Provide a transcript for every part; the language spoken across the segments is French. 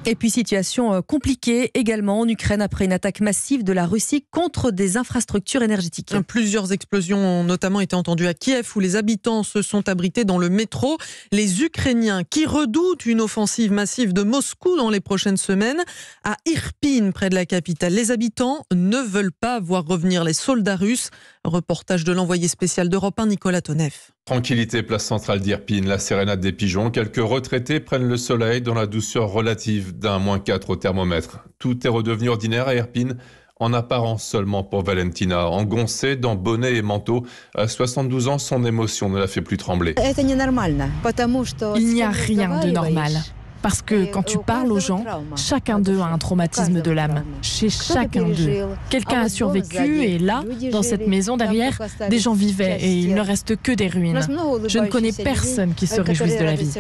Et puis situation compliquée également en Ukraine après une attaque massive de la Russie contre des infrastructures énergétiques. Plusieurs explosions ont notamment été entendues à Kiev où les habitants se sont abrités dans le métro. Les Ukrainiens qui redoutent une offensive massive de Moscou dans les prochaines semaines. À Irpin, près de la capitale, les habitants ne veulent pas voir revenir les soldats russes. Reportage de l'envoyé spécial d'Europe 1, Nicolas Tonev. Tranquillité, place centrale d'Irpin, la sérénade des pigeons. Quelques retraités prennent le soleil dans la douceur relative d'un -4 au thermomètre. Tout est redevenu ordinaire à Irpin, en apparence seulement pour Valentina. Engoncée dans bonnet et manteau, à 72 ans, son émotion ne la fait plus trembler. Il n'y a rien de normal. Parce que quand tu parles aux gens, chacun d'eux a un traumatisme de l'âme. Chez chacun d'eux. Quelqu'un a survécu et là, dans cette maison derrière, des gens vivaient et il ne reste que des ruines. Je ne connais personne qui se réjouisse de la vie.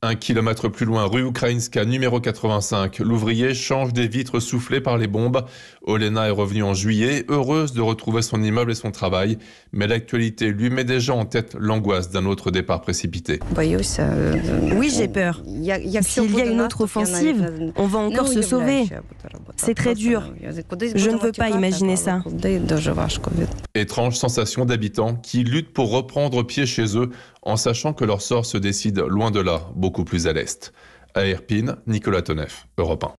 1 kilomètre plus loin, rue Ukrainska, numéro 85. L'ouvrier change des vitres soufflées par les bombes. Olena est revenue en juillet, heureuse de retrouver son immeuble et son travail. Mais l'actualité lui met déjà en tête l'angoisse d'un autre départ précipité. Oui, j'ai peur. S'il y a une autre offensive, on va encore se sauver. C'est très dur. Je ne veux pas imaginer ça. Étrange sensation d'habitants qui luttent pour reprendre pied chez eux en sachant que leur sort se décide loin de là, beaucoup plus à l'est. À Irpin, Nicolas Tonev, Europe 1.